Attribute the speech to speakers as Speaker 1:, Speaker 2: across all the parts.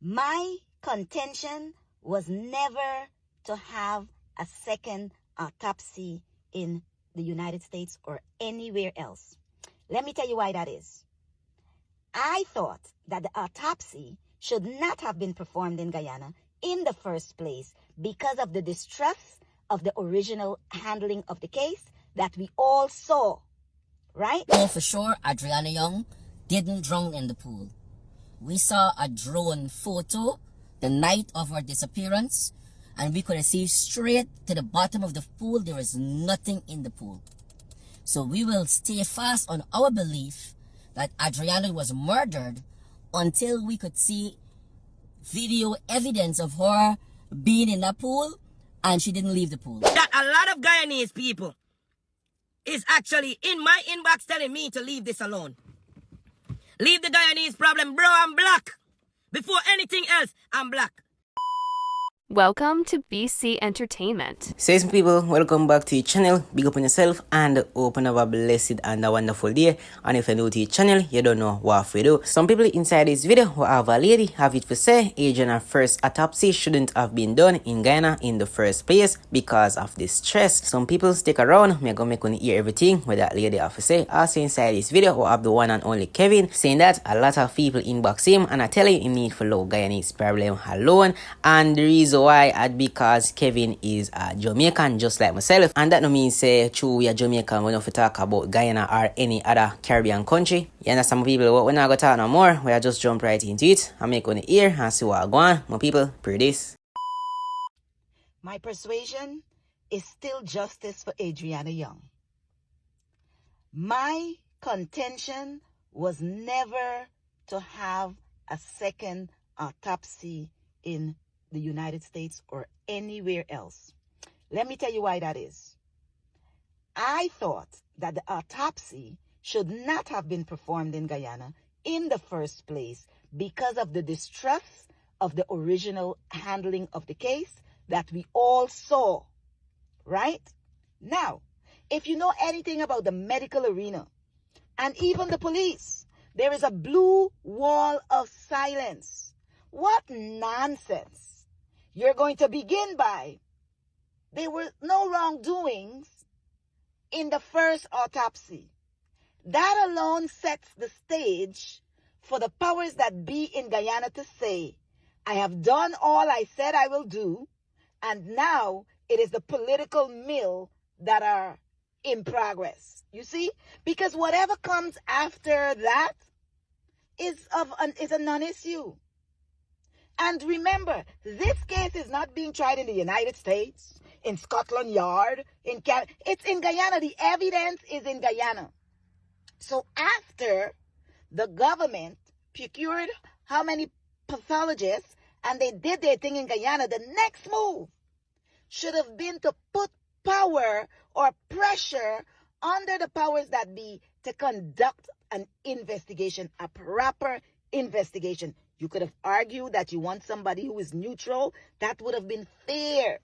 Speaker 1: My contention was never to have a second autopsy in the United States or anywhere else. Let me tell you why that is. I thought that the autopsy should not have been performed in Guyana in the first place because of the distrust of the original handling of the case that we all saw, right?
Speaker 2: Oh, for sure, Adriana Young didn't drown in the pool. We saw a drone photo the night of her disappearance, and we could see straight to the bottom of the pool. There is nothing in the pool. So we will stay fast on our belief that Adriana was murdered until we could see video evidence of her being in that pool and she didn't leave the pool.
Speaker 3: That a lot of Guyanese people is actually in my inbox telling me to leave this alone. Leave the Guyanese problem, bro. I'm black. Before anything else, I'm black.
Speaker 4: Welcome to BC Entertainment.
Speaker 5: So some people, welcome back to the channel. Big up on yourself and open up a blessed and a wonderful day. And if you're new to the channel, you don't know what we do. Some people inside this video who have a lady have it to say Adriana's first autopsy shouldn't have been done in Guyana in the first place because of the stress. Some people stick around, me gonna make you hear everything what that lady have to say. Also inside this video, we have the one and only Kevin saying that a lot of people inbox him and I tell you, he need to love Guyanese problem alone. And the reason why because Kevin is a Jamaican just like myself, and that no mean say true we are Jamaican we don't have to talk about Guyana or any other Caribbean country. You understand, my people? We're not gonna talk no more. We are just jump right into it and make on the ear and see what go on. My people, per this.
Speaker 1: My persuasion is still justice for Adriana Young. My contention was never to have a second autopsy in the United States or anywhere else. Let me tell you why that is. I thought that the autopsy should not have been performed in Guyana in the first place because of the distrust of the original handling of the case that we all saw, right? Now, if you know anything about the medical arena and even the police, there is a blue wall of silence. What nonsense. You're going to begin by, there were no wrongdoings in the first autopsy. That alone sets the stage for the powers that be in Guyana to say, I have done all I said I will do, and now it is the political mill that are in progress. You see? Because whatever comes after that is a non-issue. And remember, this case is not being tried in the United States, in Scotland Yard, in Canada. It's in Guyana. The evidence is in Guyana. So after the government procured how many pathologists and they did their thing in Guyana, the next move should have been to put power or pressure under the powers that be to conduct an investigation, a proper investigation. You could have argued that you want somebody who is neutral. That would have been fair.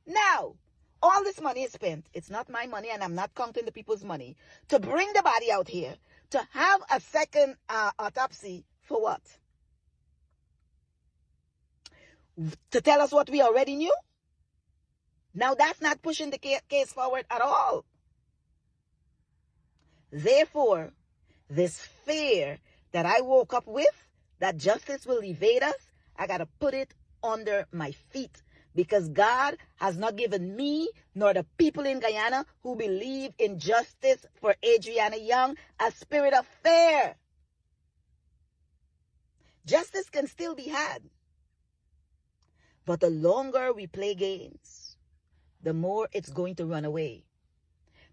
Speaker 1: Now, all this money is spent. It's not my money, and I'm not counting the people's money. To bring the body out here, to have a second autopsy for what? To tell us what we already knew? Now, that's not pushing the case forward at all. Therefore, this fear that I woke up with, that justice will evade us, I got to put it under my feet because God has not given me nor the people in Guyana who believe in justice for Adriana Young a spirit of fear. Justice can still be had. But the longer we play games, the more it's going to run away.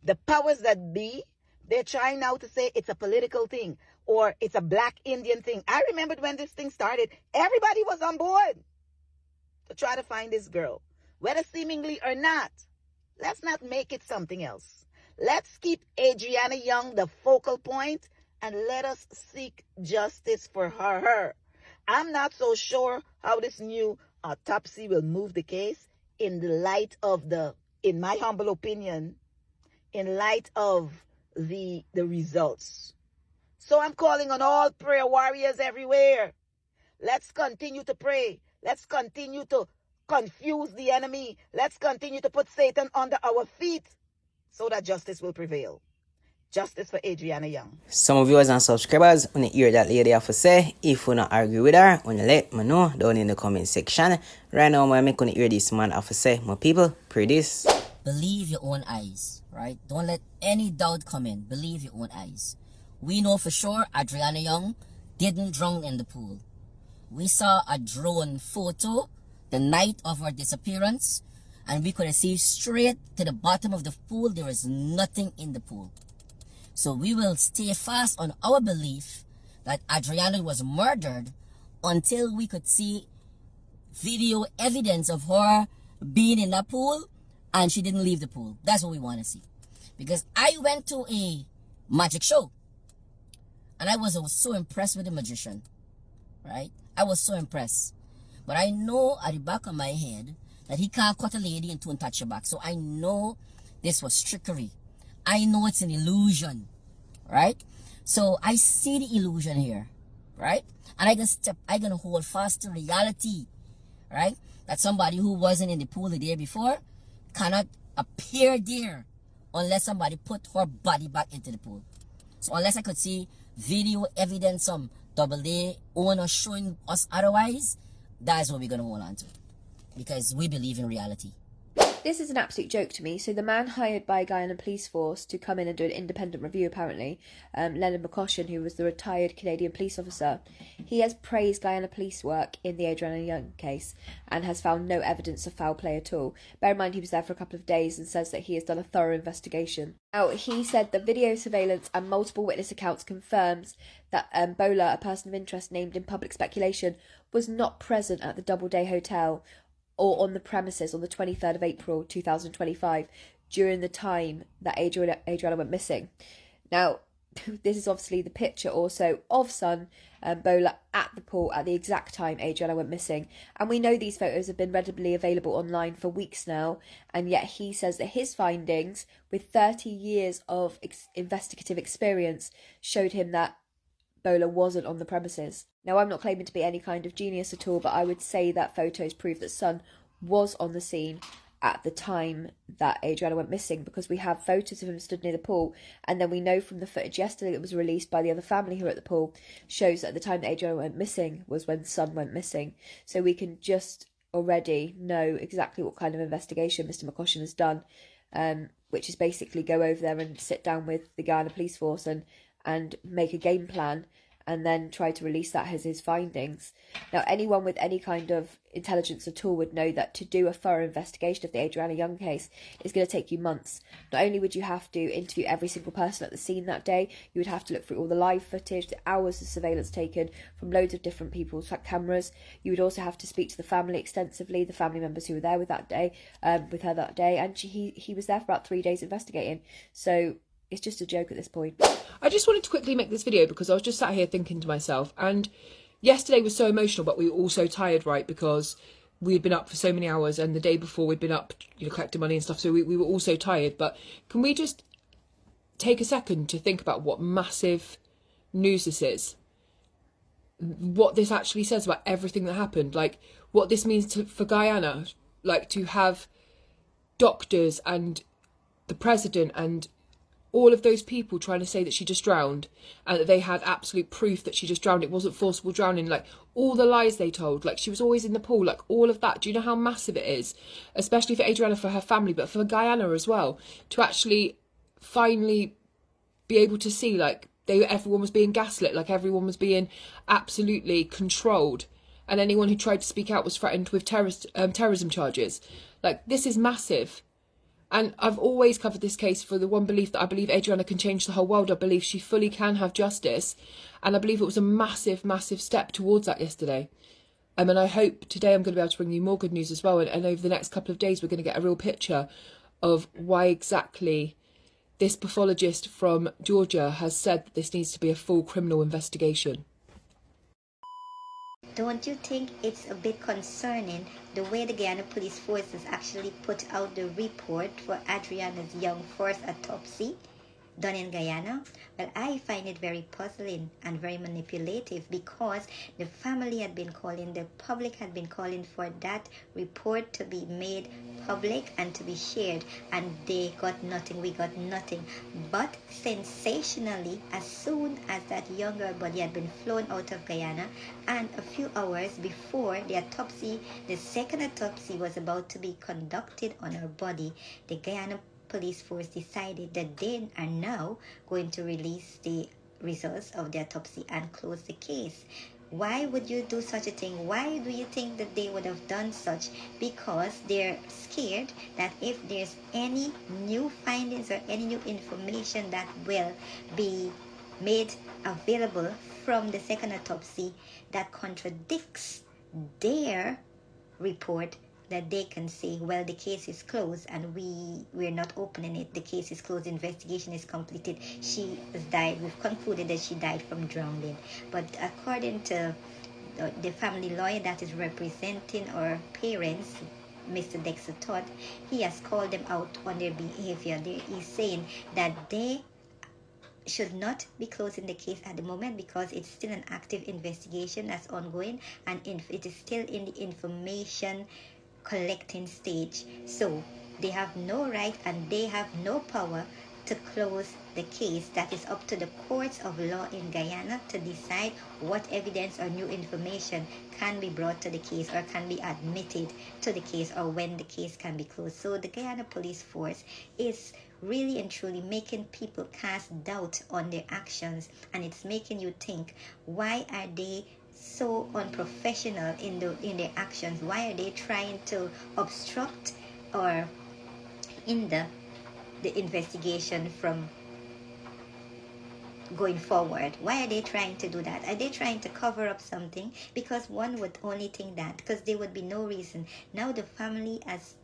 Speaker 1: The powers that be, they're trying now to say it's a political thing or it's a black Indian thing. I remembered when this thing started, everybody was on board to try to find this girl, whether seemingly or not. Let's not make it something else. Let's keep Adriana Young the focal point and let us seek justice for her. I'm not so sure how this new autopsy will move the case in the light of in my humble opinion, in light of the results. So I'm calling on all prayer warriors everywhere. Let's continue to pray. Let's continue to confuse the enemy. Let's continue to put Satan under our feet so that justice will prevail. Justice for Adriana Young.
Speaker 5: Some viewers and subscribers, when you hear that lady have to say, if you not agree with her, when you let me know down in the comment section. Right now, I'm going to hear this man have to say, my people, pray this.
Speaker 2: Believe your own eyes, right? Don't let any doubt come in. Believe your own eyes. We know for sure Adriana Young didn't drown in the pool. We saw a drone photo the night of her disappearance, and we could see straight to the bottom of the pool. There is nothing in the pool. So we will stay fast on our belief that Adriana was murdered until we could see video evidence of her being in that pool and she didn't leave the pool. That's what we want to see. Because I went to a magic show and I was so impressed with the magician, right? I was so impressed. But I know at the back of my head that he can't cut a lady and don't touch her back. So I know this was trickery. I know it's an illusion, right? So I see the illusion here, right? And I can hold fast to reality, right? That somebody who wasn't in the pool the day before cannot appear there unless somebody put her body back into the pool. So unless I could see video evidence, some double A owner showing us otherwise, that's what we're going to hold on to. Because we believe in reality.
Speaker 6: This is an absolute joke to me. So the man hired by a Guyana police force to come in and do an independent review, apparently, Leonard McCoshen, who was the retired Canadian police officer, he has praised Guyana police work in the Adriana Young case and has found no evidence of foul play at all. Bear in mind he was there for a couple of days and says that he has done a thorough investigation. Now, he said that video surveillance and multiple witness accounts confirms that Bola, a person of interest named in public speculation, was not present at the Doubleday Hotel or on the premises on the 23rd of April 2025 during the time that Adriana went missing. Now, this is obviously the picture also of son Bola at the pool at the exact time Adriana went missing. And we know these photos have been readily available online for weeks now, and yet he says that his findings, with 30 years of investigative experience, showed him that Bola wasn't on the premises. Now, I'm not claiming to be any kind of genius at all, but I would say that photos prove that son was on the scene at the time that Adriana went missing, because we have photos of him stood near the pool, and then we know from the footage yesterday that was released by the other family who were at the pool, shows that at the time that Adriana went missing was when son went missing. So we can just already know exactly what kind of investigation Mr. McCoshen has done, which is basically go over there and sit down with the Guyana police force and make a game plan and then try to release that as his findings. Now, anyone with any kind of intelligence at all would know that to do a thorough investigation of the Adriana Young case is going to take you months. Not only would you have to interview every single person at the scene that day, you would have to look through all the live footage, the hours of surveillance taken from loads of different people's cameras. You would also have to speak to the family extensively, the family members who were there with her that day, and he was there for about 3 days investigating. So it's just a joke at this point.
Speaker 7: I just wanted to quickly make this video because I was just sat here thinking to myself, and yesterday was so emotional, but we were all so tired, right? Because we had been up for so many hours, and the day before we'd been up, collecting money and stuff, so we were all so tired. But can we just take a second to think about what massive news this is? What this actually says about everything that happened, like what this means for Guyana, like to have doctors and the president and all of those people trying to say that she just drowned and that they had absolute proof that she just drowned. It wasn't forcible drowning. Like all the lies they told, like she was always in the pool, like all of that. Do you know how massive it is? Especially for Adriana, for her family, but for Guyana as well, to actually finally be able to see like everyone was being gaslit, like everyone was being absolutely controlled. And anyone who tried to speak out was threatened with terrorism charges. Like, this is massive. And I've always covered this case for the one belief that I believe Adriana can change the whole world. I believe she fully can have justice. And I believe it was a massive, massive step towards that yesterday. And I hope today I'm going to be able to bring you more good news as well. And over the next couple of days, we're going to get a real picture of why exactly this pathologist from Georgia has said that this needs to be a full criminal investigation.
Speaker 8: Don't you think it's a bit concerning the way the Guyana Police Forces actually put out the report for Adriana's young first autopsy? done in Guyana? Well, I find it very puzzling and very manipulative because the family had been calling, the public had been calling for that report to be made public and to be shared, and they got nothing, we got nothing. But sensationally, as soon as that younger body had been flown out of Guyana, and a few hours before the autopsy, the second autopsy was about to be conducted on her body, the Guyana police force decided that they are now going to release the results of the autopsy and close the case. Why would you do such a thing? Why do you think that they would have done such? Because they're scared that if there's any new findings or any new information that will be made available from the second autopsy that contradicts their report, that they can say, well, the case is closed and we're not opening it. The case is closed. Investigation is completed. She has died. We've concluded that she died from drowning. But according to the family lawyer that is representing our parents, Mr. Dexter Todd, he has called them out on their behavior. He's saying that they should not be closing the case at the moment because it's still an active investigation that's ongoing, and it is still in the information collecting stage. So they have no right and they have no power to close the case. That is up to the courts of law in Guyana to decide what evidence or new information can be brought to the case or can be admitted to the case, or when the case can be closed. So the Guyana police force is really and truly making people cast doubt on their actions, and it's making you think, why are they so unprofessional in their actions? Why are they trying to obstruct or hinder the investigation from going forward? Why are they trying to do that? Are they trying to cover up something? Because one would only think that, because there would be no reason. Now the family has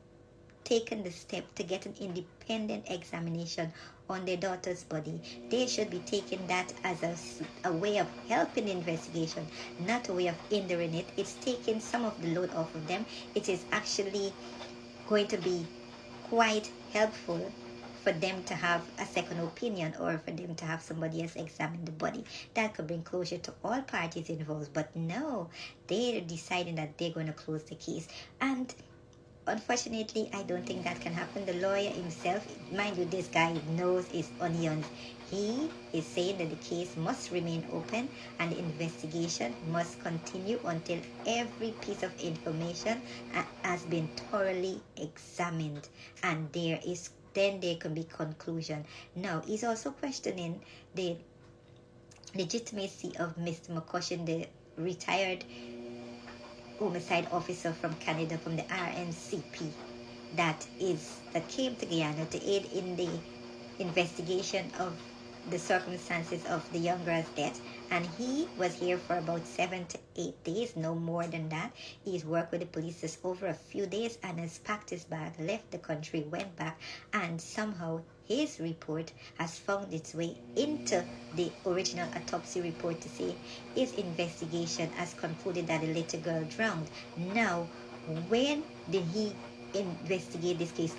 Speaker 8: taken the step to get an independent examination on their daughter's body. They should be taking that as a way of helping the investigation, not a way of hindering it. It's taking some of the load off of them. It is actually going to be quite helpful for them to have a second opinion, or for them to have somebody else examine the body. That could bring closure to all parties involved. But no, they're deciding that they're going to close the case. And unfortunately, I don't think that can happen. The lawyer himself, mind you, this guy knows his onions. He is saying that the case must remain open and the investigation must continue until every piece of information has been thoroughly examined, and then there can be conclusion. Now, he's also questioning the legitimacy of Mr. McCushion, the retired homicide officer from Canada, from the RNCP, that came to Guyana to aid in the investigation of the circumstances of the young girl's death. And he was here for about 7 to 8 days, no more than that. He's worked with the police just over a few days and has packed his bag, left the country, went back, and somehow his report has found its way into the original autopsy report to say his investigation has concluded that the little girl drowned. Now, when did he investigate this case?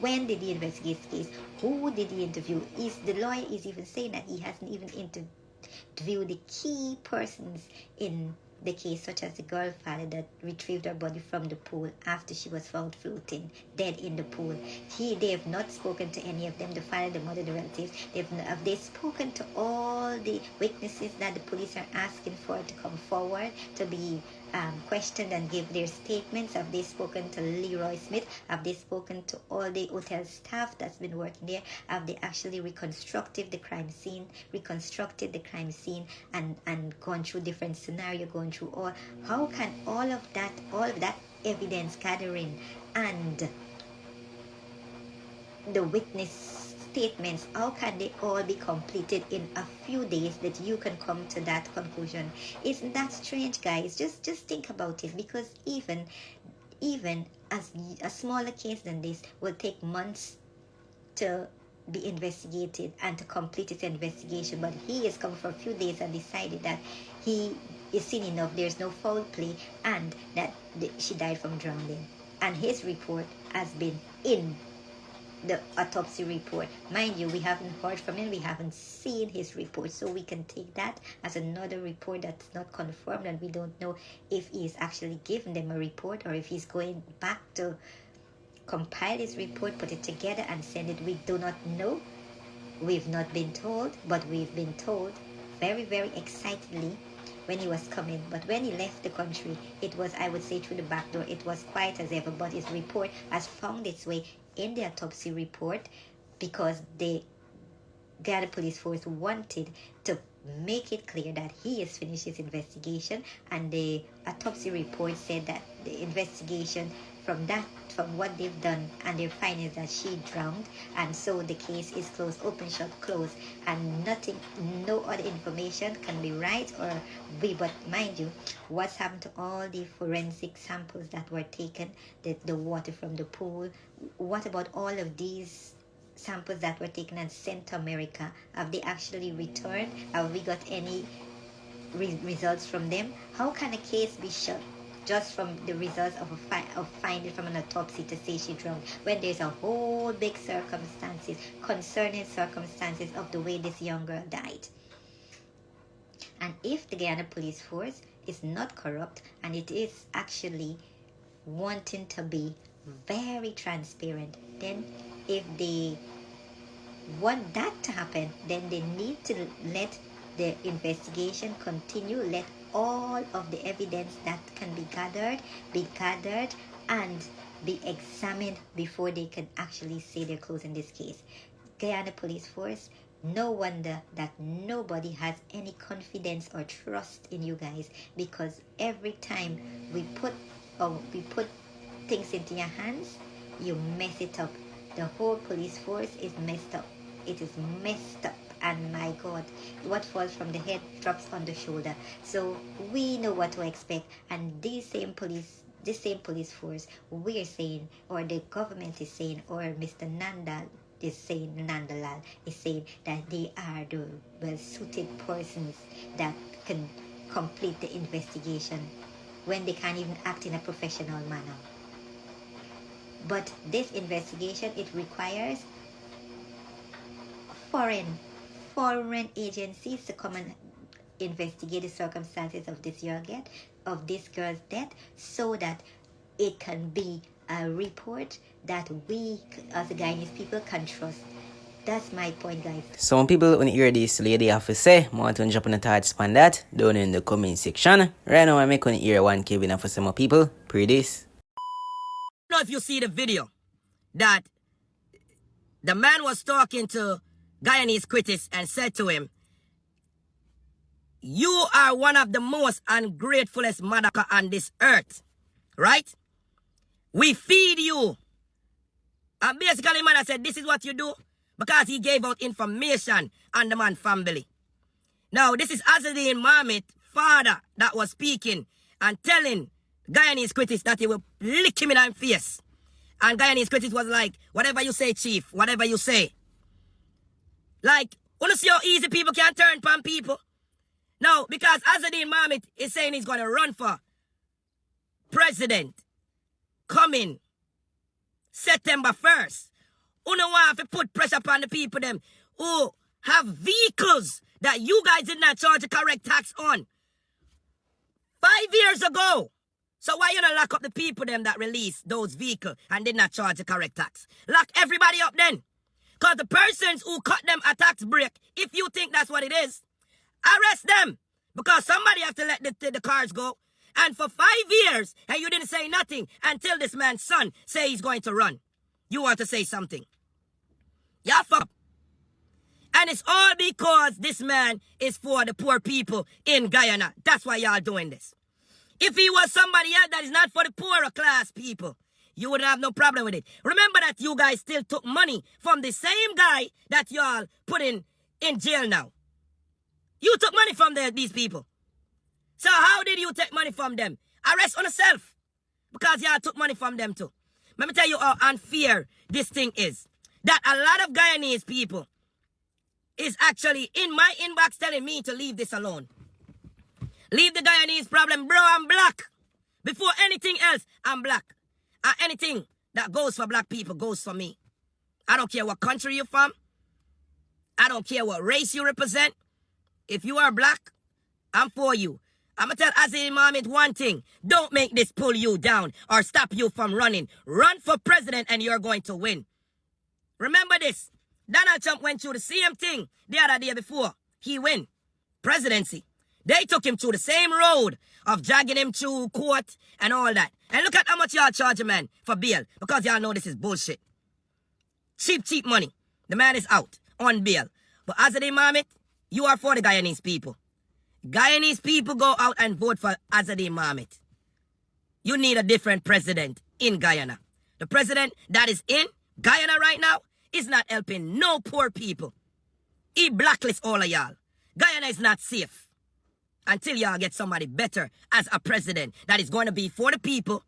Speaker 8: When did he investigate this case? Who did he interview? The lawyer is even saying that he hasn't even interviewed the key persons in the case, such as the girl father that retrieved her body from the pool after she was found floating dead in the pool. They have not spoken to any of them, the father, the mother, the relatives. Have they spoken to all the witnesses that the police are asking for to come forward to be questioned and give their statements? Have they spoken to Leroy Smith? Have they spoken to all the hotel staff that's been working there? Have they actually reconstructed the crime scene and gone through different scenarios, going through all? How can all of that evidence gathering and the witness statements, how can they all be completed in a few days that you can come to that conclusion? Isn't that strange, guys? Just think about it, because even as a smaller case than this will take months to be investigated and to complete its investigation, but he has come for a few days and decided that he is seen enough, there's no foul play, and that she died from drowning, and his report has been in the autopsy report. Mind you, we haven't heard from him, we haven't seen his report, so we can take that as another report that's not confirmed, and we don't know if he is actually giving them a report or if he's going back to compile his report, put it together and send it. We do not know. We've not been told, but we've been told very, very excitedly when he was coming. But when he left the country, it was, I would say, through the back door. It was quiet as ever, but his report has found its way in the autopsy report because the Ghana police force wanted to make it clear that he has finished his investigation, and the autopsy report said that the investigation from what they've done and their findings that she drowned, and so the case is closed, open, shut, closed, and nothing, no other information can be right or be. But mind you, what's happened to all the forensic samples that were taken, the water from the pool? What about all of these samples that were taken and sent to America? Have they actually returned? Have we got any results from them? How can a case be shut just from the results of finding from an autopsy to say she drowned, when there's a whole big concerning circumstances of the way this young girl died? And if the Guyana police force is not corrupt and it is actually wanting to be very transparent, then if they want that to happen, then they need to let the investigation continue, let all of the evidence that can be gathered and be examined before they can actually say they're closing this case. Guyana police force, no wonder that nobody has any confidence or trust in you guys, because every time we put things into your hands, you mess it up. The whole police force is messed up. It is messed up, and my God, what falls from the head drops on the shoulder. So we know what to expect, and this same police force, we are saying, or the government is saying, or Mr. Nandalal is saying that they are the well-suited persons that can complete the investigation when they can't even act in a professional manner. But this investigation, it requires foreign agencies to come and investigate the circumstances of this girl's death, so that it can be a report that we as the Guyanese people can trust. That's my point, guys.
Speaker 5: Some people when hear this lady have to say, want to drop on the thoughts on that down in the comment section. Right now I make on hear one Kevin and for some more people. Pre this.
Speaker 3: I don't know if you see the video that the man was talking to Guyanese critics and said to him, "You are one of the most ungratefulest motherfucker on this earth, right? We feed you." And basically, man, I said, this is what you do, because he gave out information on the man's family. Now, this is Azadine Mohammed, father, that was speaking and telling Guyanese critics that he will lick him in the face. And Guyanese critics was like, "Whatever you say, chief, whatever you say." Like, wanna see how easy people can turn pan people? Now, because Azadine Mohammed is saying he's going to run for president coming September 1st. You know want to put pressure upon the people them who have vehicles that you guys did not charge the correct tax on 5 years ago. So why you not lock up the people them that released those vehicles and did not charge the correct tax? Lock everybody up then. Because the persons who cut them a tax break, if you think that's what it is, arrest them. Because somebody have to let the cars go. And for 5 years, and you didn't say nothing until this man's son say he's going to run. You want to say something. Y'all fuck up. And it's all because this man is for the poor people in Guyana. That's why y'all doing this. If he was somebody else that is not for the poorer class people, you wouldn't have no problem with it. Remember that you guys still took money from the same guy that y'all put in jail now. You took money from these people. So how did you take money from them? Arrest on yourself. Because y'all took money from them too. Let me tell you how unfair this thing is. That a lot of Guyanese people is actually in my inbox telling me to leave this alone. Leave the Guyanese problem. Bro, I'm black. Before anything else, I'm black. And anything that goes for black people goes for me. I don't care what country you're from. I don't care what race you represent. If you are black, I'm for you. I'm going to tell Azzy Mohammed one thing. Don't make this pull you down or stop you from running. Run for president and you're going to win. Remember this. Donald Trump went through the same thing the other day before he win presidency. They took him through the same road of dragging him through court and all that. And look at how much y'all charge a man for bail because y'all know this is bullshit. Cheap money. The man is out on bail. But Azzy Mohammed, you are for the Guyanese people. Guyanese people go out and vote for Azzy Mohammed. You need a different president in Guyana. The president that is in Guyana right now is not helping no poor people. He blacklists all of y'all. Guyana is not safe until y'all get somebody better as a president that is going to be for the people,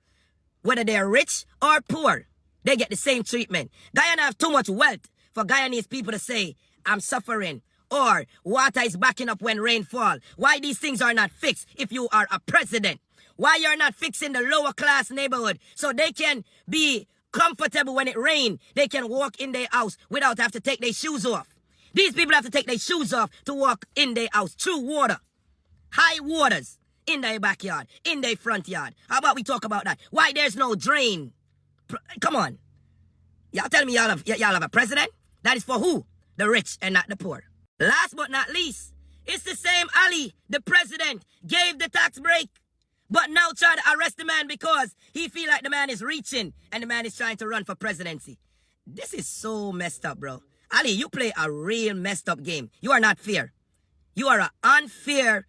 Speaker 3: whether they're rich or poor. They get the same treatment. Guyana have too much wealth for Guyanese people to say, I'm suffering, or water is backing up when rain fall. Why these things are not fixed if you are a president? Why you're not fixing the lower class neighborhood so they can be comfortable when it rains? They can walk in their house without have to take their shoes off. These people have to take their shoes off to walk in their house through water. High waters in their backyard, in their front yard. How about we talk about that? Why there's no drain? Come on. Y'all telling me y'all have a president? That is for who? The rich and not the poor. Last but not least, it's the same Ali, the president, gave the tax break, but now try to arrest the man because he feel like the man is reaching and the man is trying to run for presidency. This is so messed up, bro. Ali, you play a real messed up game. You are not fair. You are an unfair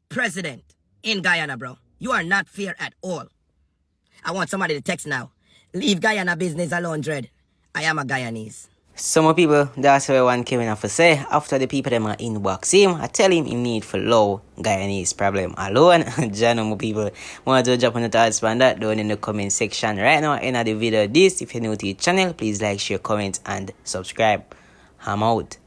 Speaker 3: president in Guyana, bro. You are not fair at all. I want somebody to text now. Leave Guyana business alone, Dread. I am a Guyanese.
Speaker 5: Some people, that's what one Kevin have to say. After the people them are inbox him, I tell him he need for low Guyanese problem alone. Jano people want to jump on the thoughts on that down in the comment section right now. End of the video this. If you're new to the channel, please like, share, comment and subscribe. I'm out.